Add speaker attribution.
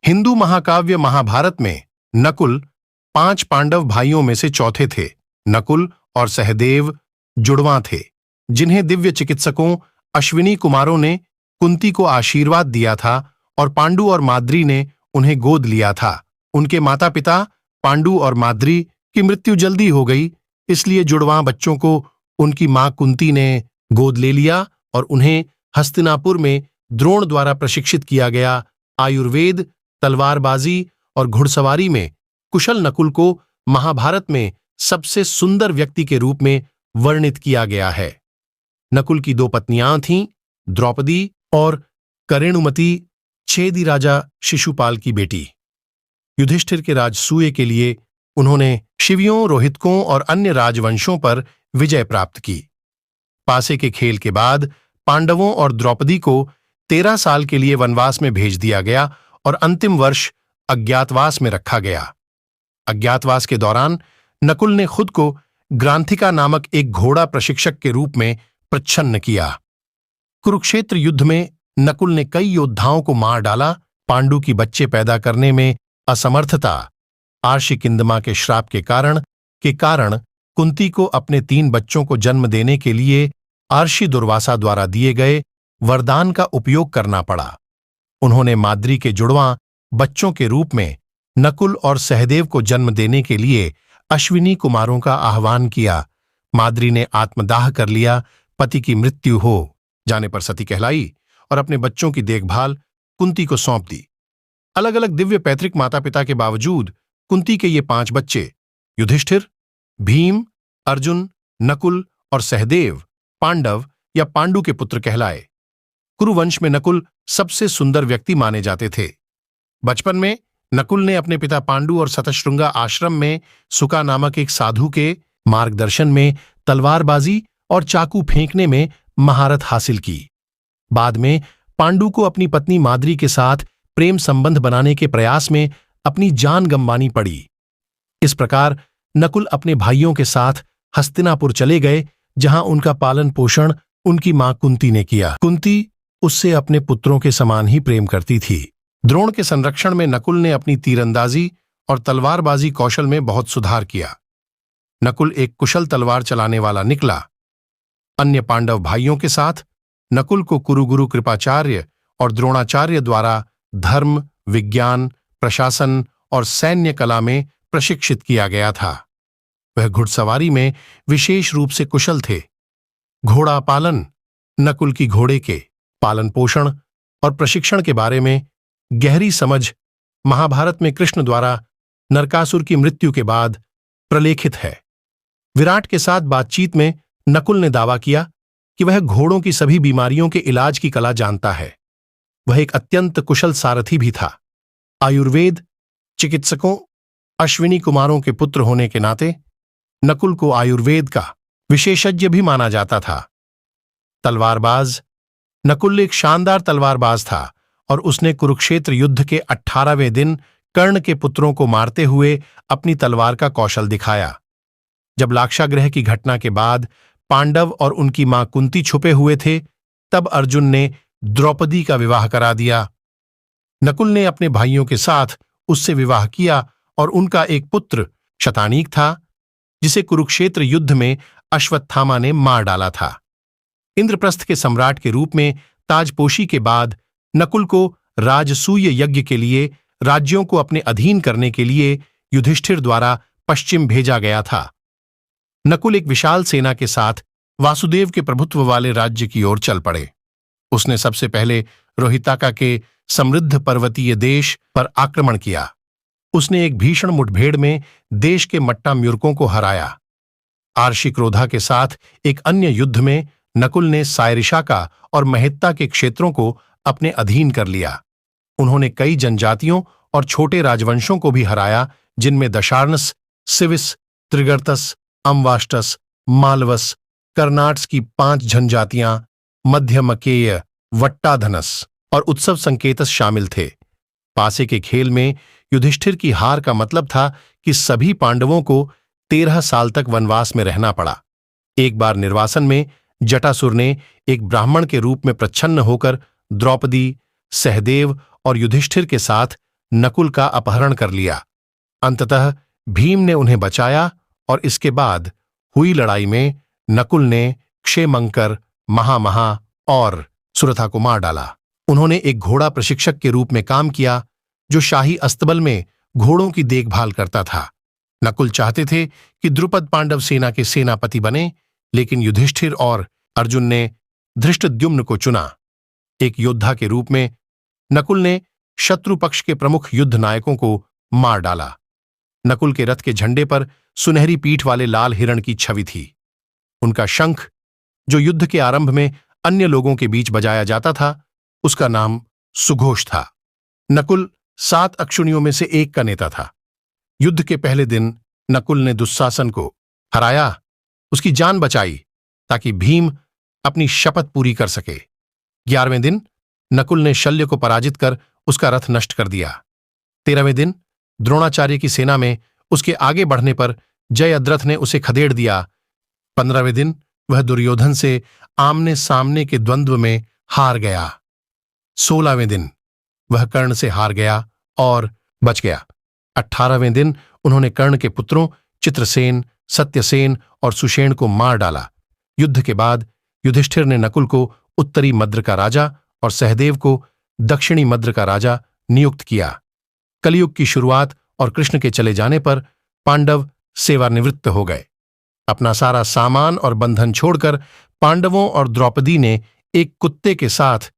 Speaker 1: हिंदू महाकाव्य महाभारत में नकुल 5 पांडव भाइयों में से चौथे थे। नकुल और सहदेव जुड़वां थे, जिन्हें दिव्य चिकित्सकों अश्विनी कुमारों ने कुंती को आशीर्वाद दिया था और पांडु और माद्री ने उन्हें गोद लिया था। उनके माता पिता पांडु और माद्री की मृत्यु जल्दी हो गई, इसलिए जुड़वां बच्चों को उनकी मां कुंती ने गोद ले लिया और उन्हें हस्तिनापुर में द्रोण द्वारा प्रशिक्षित किया गया। आयुर्वेद, तलवारबाजी और घुड़सवारी में कुशल नकुल को महाभारत में सबसे सुंदर व्यक्ति के रूप में वर्णित किया गया है। नकुल की 2 पत्नियां थीं, द्रौपदी और करेणुमती, छेदी राजा शिशुपाल की बेटी। युधिष्ठिर के राजसूय के लिए उन्होंने शिवियों, रोहितकों और अन्य राजवंशों पर विजय प्राप्त की। पासे के खेल के बाद पांडवों और द्रौपदी को 13 साल के लिए वनवास में भेज दिया गया और अंतिम वर्ष अज्ञातवास में रखा गया। अज्ञातवास के दौरान नकुल ने खुद को ग्रांथिका नामक एक घोड़ा प्रशिक्षक के रूप में प्रच्छन्न किया। कुरुक्षेत्र युद्ध में नकुल ने कई योद्धाओं को मार डाला। पांडु की बच्चे पैदा करने में असमर्थता, आर्षिकिंदमा के श्राप के कारण कुंती को अपने 3 बच्चों को जन्म देने के लिए आर्षि दुर्वासा द्वारा दिए गए वरदान का उपयोग करना पड़ा। उन्होंने माद्री के जुड़वां बच्चों के रूप में नकुल और सहदेव को जन्म देने के लिए अश्विनी कुमारों का आह्वान किया। माद्री ने आत्मदाह कर लिया। पति की मृत्यु हो जाने पर सती कहलाई और अपने बच्चों की देखभाल कुंती को सौंप दी। अलग अलग दिव्य पैतृक माता पिता के बावजूद कुंती के ये 5 बच्चे युधिष्ठिर, भीम, अर्जुन, नकुल और सहदेव पांडव या पांडु के पुत्र कहलाए। कुरुवंश में नकुल सबसे सुंदर व्यक्ति माने जाते थे। बचपन में नकुल ने अपने पिता पांडु और शतशृंगा आश्रम में सुका नामक एक साधु के मार्गदर्शन में तलवारबाजी और चाकू फेंकने में महारत हासिल की। बाद में पांडु को अपनी पत्नी माद्री के साथ प्रेम संबंध बनाने के प्रयास में अपनी जान गंवानी पड़ी। इस प्रकार नकुल अपने भाइयों के साथ हस्तिनापुर चले गए, जहां उनका पालन पोषण उनकी मां कुंती ने किया। कुंती उससे अपने पुत्रों के समान ही प्रेम करती थी। द्रोण के संरक्षण में नकुल ने अपनी तीरंदाजी और तलवारबाजी कौशल में बहुत सुधार किया। नकुल एक कुशल तलवार चलाने वाला निकला। अन्य पांडव भाइयों के साथ नकुल को कुरुगुरु कृपाचार्य और द्रोणाचार्य द्वारा धर्म, विज्ञान, प्रशासन और सैन्य कला में प्रशिक्षित किया गया था। वह घुड़सवारी में विशेष रूप से कुशल थे। घोड़ा पालन, नकुल की घोड़े के पालन पोषण और प्रशिक्षण के बारे में गहरी समझ महाभारत में कृष्ण द्वारा नरकासुर की मृत्यु के बाद प्रलेखित है। विराट के साथ बातचीत में नकुल ने दावा किया कि वह घोड़ों की सभी बीमारियों के इलाज की कला जानता है। वह एक अत्यंत कुशल सारथी भी था। आयुर्वेद चिकित्सकों अश्विनी कुमारों के पुत्र होने के नाते नकुल को आयुर्वेद का विशेषज्ञ भी माना जाता था। तलवारबाज, नकुल एक शानदार तलवारबाज था और उसने कुरुक्षेत्र युद्ध के 18वें दिन कर्ण के पुत्रों को मारते हुए अपनी तलवार का कौशल दिखाया। जब लाक्षागृह की घटना के बाद पांडव और उनकी मां कुंती छुपे हुए थे, तब अर्जुन ने द्रौपदी का विवाह करा दिया। नकुल ने अपने भाइयों के साथ उससे विवाह किया और उनका एक पुत्र शतानीक था, जिसे कुरुक्षेत्र युद्ध में अश्वत्थामा ने मार डाला था। इंद्रप्रस्थ के सम्राट के रूप में ताजपोशी के बाद नकुल को राजसूय यज्ञ के लिए राज्यों को अपने अधीन करने के लिए युधिष्ठिर द्वारा पश्चिम भेजा गया था। नकुल एक विशाल सेना के साथ वासुदेव के प्रभुत्व वाले राज्य की ओर चल पड़े। उसने सबसे पहले रोहिताका के समृद्ध पर्वतीय देश पर आक्रमण किया। उसने एक भीषण मुठभेड़ में देश के मट्टाम्युर्कों को हराया। आर्षिक्रोधा के साथ एक अन्य युद्ध में नकुल ने सायरिशाका और महित्ता के क्षेत्रों को अपने अधीन कर लिया। उन्होंने कई जनजातियों और छोटे राजवंशों को भी हराया, जिनमें दशार्णस, सिविस, त्रिगर्तस, अम्वाष्टस, मालवस, कर्नाट्स की 5 जनजातियां, मध्यमकेय, वट्टाधनस और उत्सव संकेतस शामिल थे। पासे के खेल में युधिष्ठिर की हार का मतलब था कि सभी पांडवों को 13 साल तक वनवास में रहना पड़ा। एक बार निर्वासन में जटासुर ने एक ब्राह्मण के रूप में प्रच्छन्न होकर द्रौपदी, सहदेव और युधिष्ठिर के साथ नकुल का अपहरण कर लिया। अंततः भीम ने उन्हें बचाया और इसके बाद हुई लड़ाई में नकुल ने क्षेमंकर, महामहा और सुरथा को मार डाला। उन्होंने एक घोड़ा प्रशिक्षक के रूप में काम किया जो शाही अस्तबल में घोड़ों की देखभाल करता था। नकुल चाहते थे कि द्रुपद पांडव सेना के सेनापति बने, लेकिन युधिष्ठिर और अर्जुन ने धृष्टद्युम्न को चुना। एक योद्धा के रूप में नकुल ने शत्रु पक्ष के प्रमुख युद्ध नायकों को मार डाला। नकुल के रथ के झंडे पर सुनहरी पीठ वाले लाल हिरण की छवि थी। उनका शंख, जो युद्ध के आरंभ में अन्य लोगों के बीच बजाया जाता था, उसका नाम सुघोष था। नकुल 7 अक्षुणियों में से एक का नेता था। युद्ध के पहले दिन नकुल ने दुस्शासन को हराया, उसकी जान बचाई ताकि भीम अपनी शपथ पूरी कर सके। 11वें दिन नकुल ने शल्य को पराजित कर उसका रथ नष्ट कर दिया। 13वें दिन द्रोणाचार्य की सेना में उसके आगे बढ़ने पर जयद्रथ ने उसे खदेड़ दिया। 15वें दिन वह दुर्योधन से आमने सामने के द्वंद्व में हार गया। 16वें दिन वह कर्ण से हार गया और बच गया। 18वें दिन उन्होंने कर्ण के पुत्रों चित्रसेन, सत्यसेन और सुषेण को मार डाला। युद्ध के बाद युधिष्ठिर ने नकुल को उत्तरी मद्र का राजा और सहदेव को दक्षिणी मद्र का राजा नियुक्त किया। कलयुग की शुरुआत और कृष्ण के चले जाने पर पांडव सेवानिवृत्त हो गए। अपना सारा सामान और बंधन छोड़कर पांडवों और द्रौपदी ने एक कुत्ते के साथ